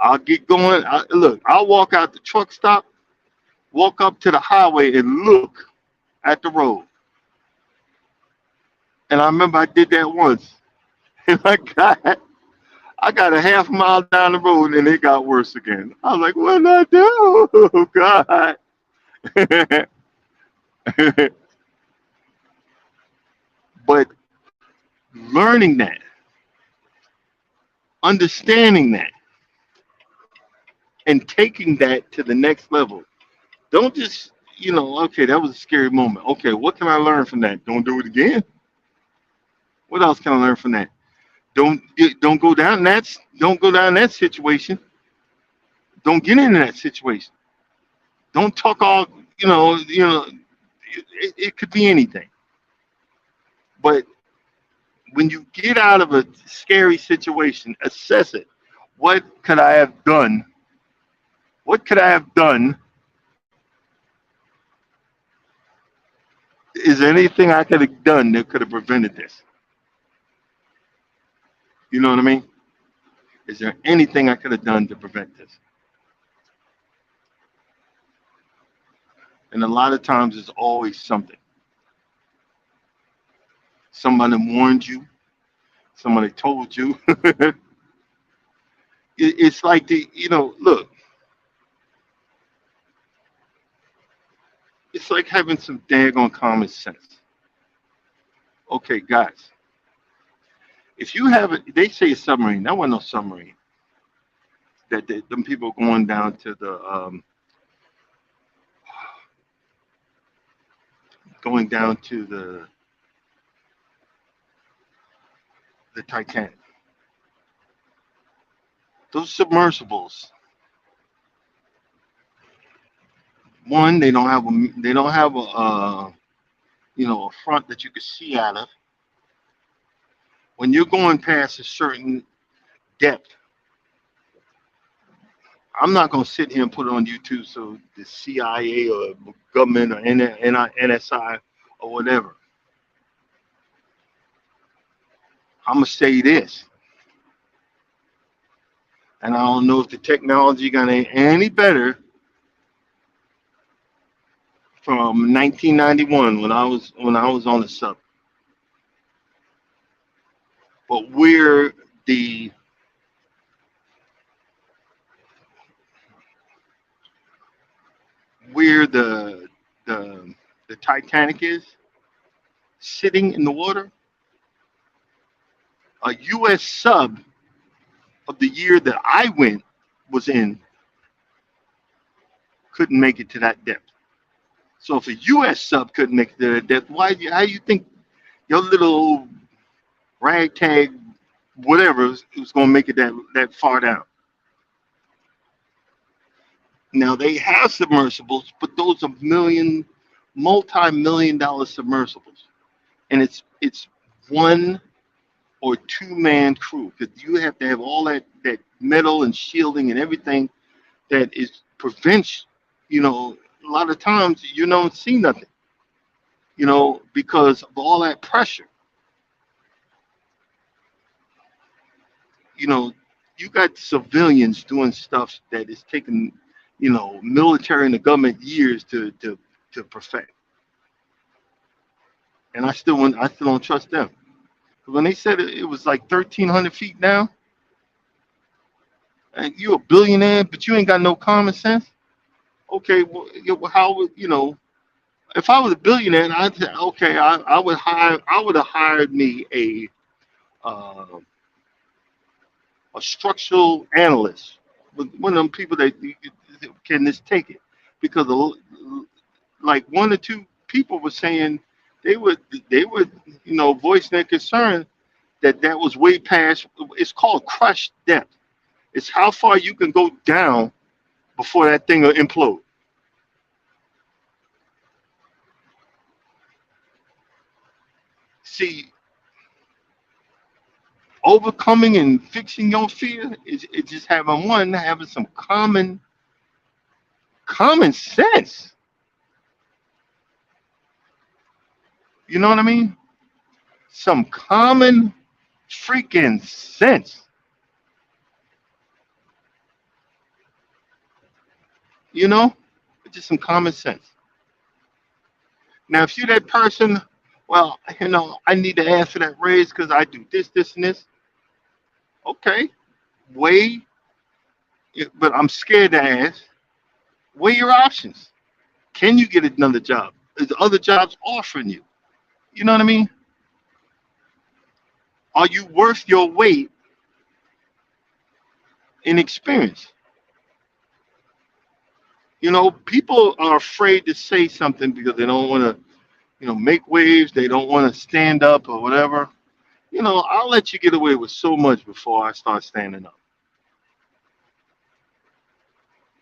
I'll get going. Look, I'll walk out the truck stop, walk up to the highway, and look at the road. And I remember I did that once, and I got a half mile down the road, and it got worse again. I was like, what did I do? God. But learning that, understanding that, and taking that to the next level. Don't just, okay, that was a scary moment. Okay, what can I learn from that? Don't do it again. What else can I learn from that? Don't don't go down that situation. Don't get into that situation. Don't talk all, it could be anything. But when you get out of a scary situation, assess it. What could I have done? What could I have done? Is there anything I could have done that could have prevented this? You know what I mean? Is there anything I could have done to prevent this? And a lot of times it's always something. Somebody warned you, somebody told you. It's like look, it's like having some daggone common sense. Okay, guys, if you have it, they say a submarine. That wasn't no submarine. Them people going down to going down to the Titanic. Those submersibles, one, they don't have a front that you can see out of. When you're going past a certain depth, I'm not going to sit here and put it on YouTube so the CIA or government or NSI or whatever. I'm going to say this, and I don't know if the technology got any better from 1991 when I was on the sub. But the where the the Titanic is sitting in the water, a U.S. sub of the year that I went was in couldn't make it to that depth. So if a U.S. sub couldn't make it to that depth, how do you think your little ragtag whatever was going to make it that far down? Now they have submersibles, but those are multi-million-dollar submersibles, and it's one or two-man crew because you have to have all that metal and shielding and everything that is prevents, a lot of times you don't see nothing, because of all that pressure. you know, you got civilians doing stuff that is taking, military and the government years to perfect, and I still don't trust them. When they said it was like 1,300 feet down, and you a billionaire, but you ain't got no common sense. Okay, well, how would if I was a billionaire, and I'd say, okay, I would have hired me a structural analyst, with one of them people that can just take it, because like one or two people were saying they would they would voice their concern that that was way past. It's called crush depth. It's how far you can go down before that thing will implode. See, overcoming and fixing your fear is just having some common sense. You know what I mean? Some common freaking sense. You know, just some common sense. Now, if you're that person, well, I need to ask for that raise because I do this, this, and this. Okay, weigh, but I'm scared to ask. Weigh your options. Can you get another job? Is other jobs offering you? You know what I mean? Are you worth your weight in experience? People are afraid to say something because they don't want to, make waves. They don't want to stand up or whatever. I'll let you get away with so much before I start standing up.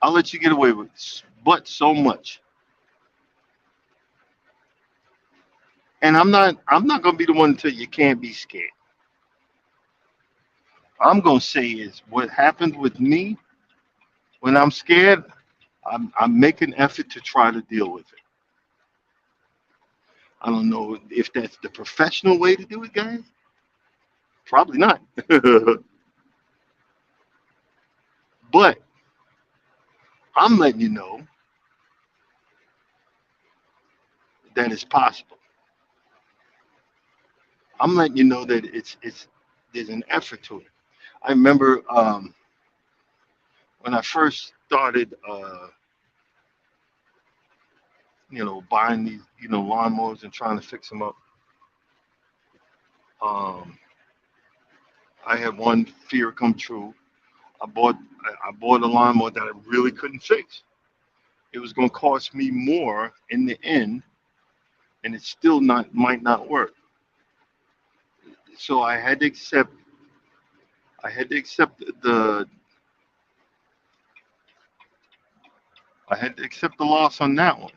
I'll let you get away with but so much. And I'm not gonna be the one to tell you can't be scared. I'm gonna say is what happened with me when I'm scared. I'm making an effort to try to deal with it. I don't know if that's the professional way to do it, guys. Probably not. But I'm letting you know that it's possible. I'm letting you know that it's there's an effort to it. I remember when I first started, buying these, lawnmowers and trying to fix them up. Um, I had one fear come true. I bought a lawnmower that I really couldn't fix. It was going to cost me more in the end, and it still not might not work. So I had to accept the loss on that one.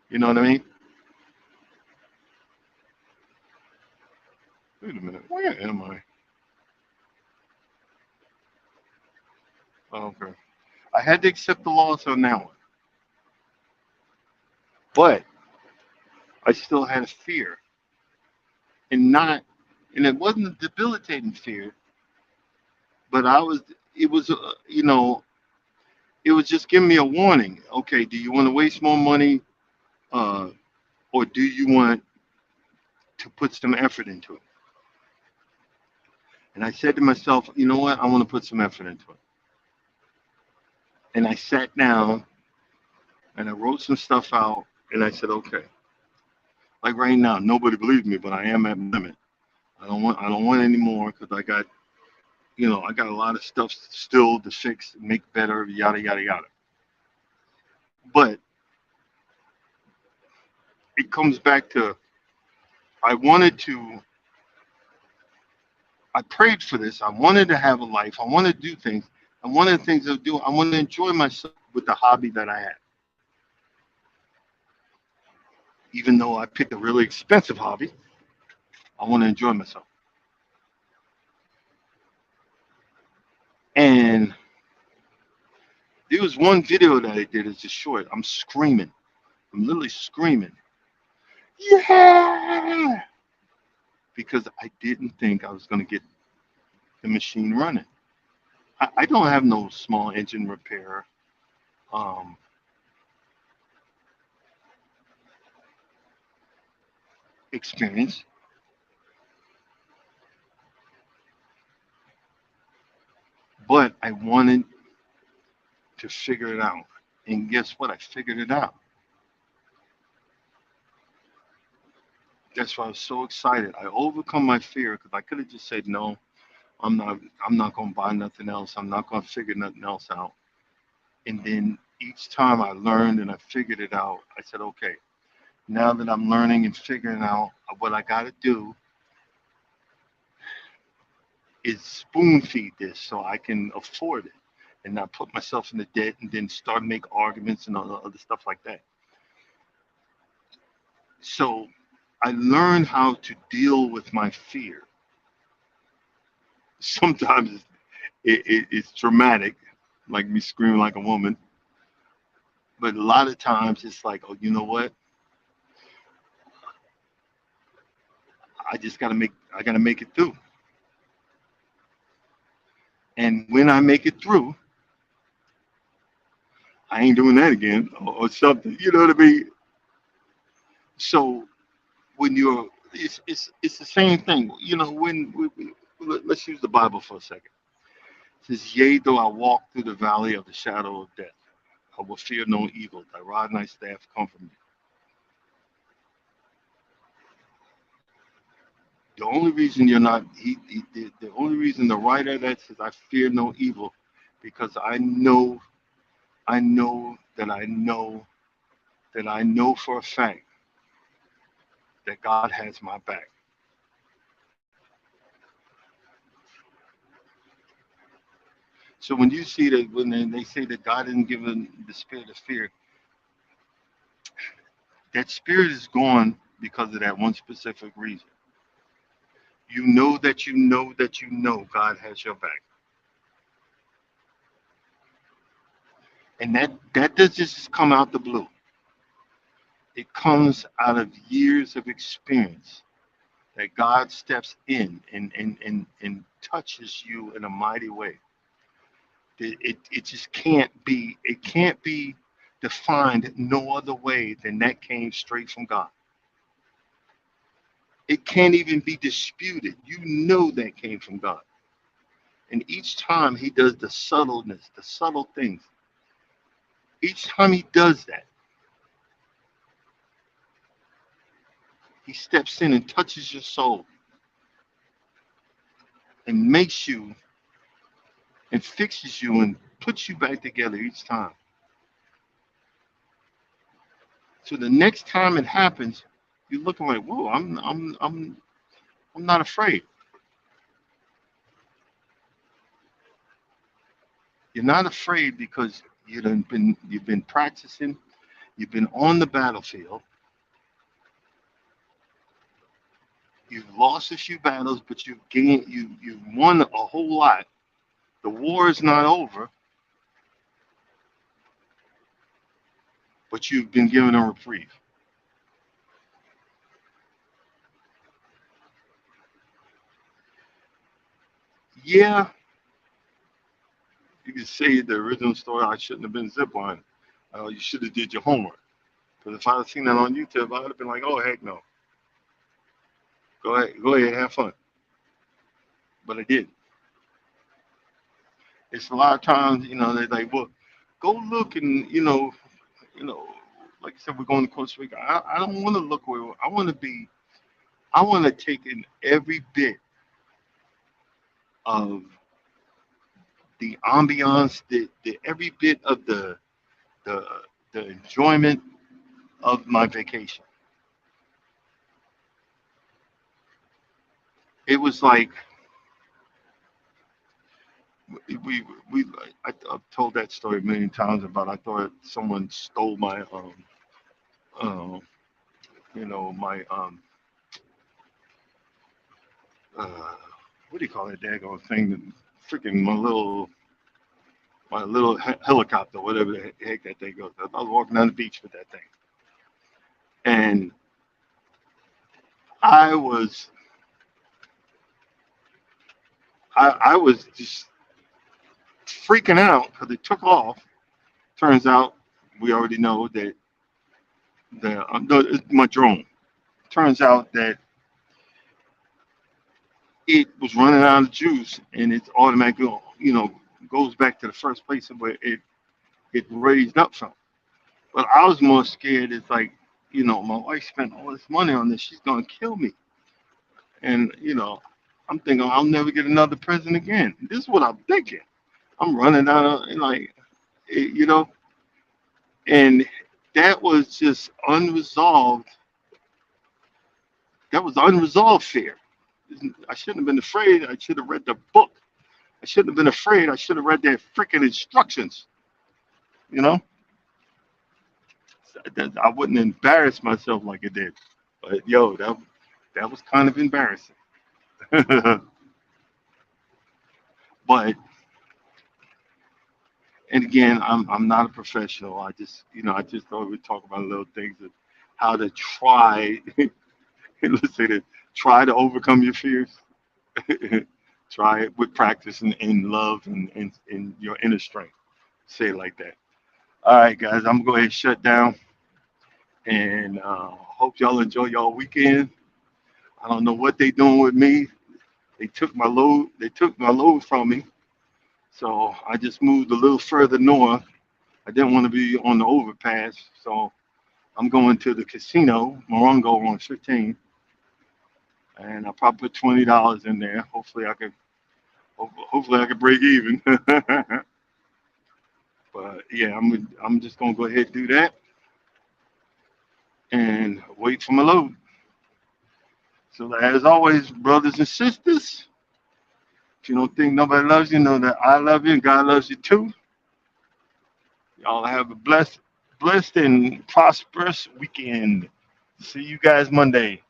You know what I mean? Wait a minute, where am I? Oh, okay. I had to accept the loss on that one, but I still had a fear, and not, and it wasn't a debilitating fear, but it was, it was just giving me a warning. Okay, do you want to waste more money, uh, or do you want to put some effort into it? And I said to myself, you know what? I want to put some effort into it. And I sat down and I wrote some stuff out, and I said, okay, like right now, nobody believes me, but I am at my limit. I don't want any more because I got a lot of stuff still to fix, make better, yada yada yada. But it comes back to, I wanted to I prayed for this. I wanted to have a life. I wanted to do things. And one of the things I do, I want to enjoy myself with the hobby that I have. Even though I picked a really expensive hobby, I want to enjoy myself. And There was one video that I did. It's just short. I'm screaming. I'm literally screaming. Yeah, because I didn't think I was gonna get the machine running. I don't have no small engine repair um, experience, but I wanted to figure it out. And guess what? I figured it out. That's why I was so excited. I overcome my fear because I could have just said no. I'm not. I'm not gonna buy nothing else. I'm not gonna figure nothing else out. And then each time I learned and I figured it out, I said, okay, now that I'm learning and figuring out what I got to do is spoon feed this so I can afford it and not put myself in the debt and then start make arguments and all the other stuff like that. So I learned how to deal with my fear. Sometimes it's dramatic, like me screaming like a woman, but a lot of times it's like, oh, you know what? I gotta make it through. And when I make it through, I ain't doing that again or something. You know what I mean? So when you're, it's the same thing. You know, let's use the Bible for a second. It says, "Yea, though I walk through the valley of the shadow of death, I will fear no evil. Thy rod and thy staff comfort me." The only reason you're not, the only reason the writer of that says, "I fear no evil," because I know that I know that I know for a fact that God has my back. So when you see that, when they say that God didn't give them the spirit of fear, that spirit is gone because of that one specific reason. You know that you know that you know God has your back, and that does just come out the blue. It comes out of years of experience that God steps in and touches you in a mighty way. It just can't be defined no other way than that came straight from God. It can't even be disputed. You know that came from God. And each time he does the subtleness, the subtle things, each time he does that, he steps in and touches your soul and makes you and fixes you and puts you back together each time. So the next time it happens, you're looking like, whoa, I'm not afraid. You're not afraid because you've been practicing, you've been on the battlefield, you've lost a few battles, but you've won a whole lot. The war is not over, but you've been given a reprieve. Yeah, you could say the original story, I shouldn't have been ziplining. You should have did your homework. Because if I had seen that on YouTube, I would have been like, oh heck no. Go ahead, have fun. But I did. It's a lot of times, they're like, well, go look and you know, like I said, we're going to Costa Rica. I don't want to look where I want to be. I want to take in every bit of the ambiance, the every bit of the the enjoyment of my vacation. It was like we we I've told that story a million times about I thought someone stole my uh, my uh what do you call that daggone thing? Freaking my little my little helicopter, whatever the heck that thing goes. I was walking down the beach with that thing, and I was I was just freaking out because it took off. Turns out we already know that it's my drone. Turns out that it was running out of juice, and it's automatically, goes back to the first place where it raised up from. But I was more scared. It's like, my wife spent all this money on this. She's gonna kill me, and I'm thinking I'll never get another present again. This is what I'm thinking. I'm running out of and like, it, you know, and that was just unresolved. That was unresolved fear. I shouldn't have been afraid. I should have read the book. I shouldn't have been afraid. I should have read their freaking instructions. You know, I wouldn't embarrass myself like it did. But yo, that was kind of embarrassing. But and again, I'm not a professional. I just thought we'd talk about little things of how to try. Let's say that try to overcome your fears. Try it with practice and love and your inner strength. Say it like that. All right, guys, I'm gonna go ahead and shut down and hope y'all enjoy y'all weekend. I don't know what they doing with me. They took my load. They took my load from me, so I just moved a little further north. I didn't want to be on the overpass, so I'm going to the casino, Morongo on 15, and I probably put $20 in there. Hopefully I can break even. But yeah, I'm just gonna go ahead and do that and wait for my load. So as always, brothers and sisters, if you don't think nobody loves you, know that I love you and God loves you too. Y'all have a blessed and prosperous weekend. See you guys Monday.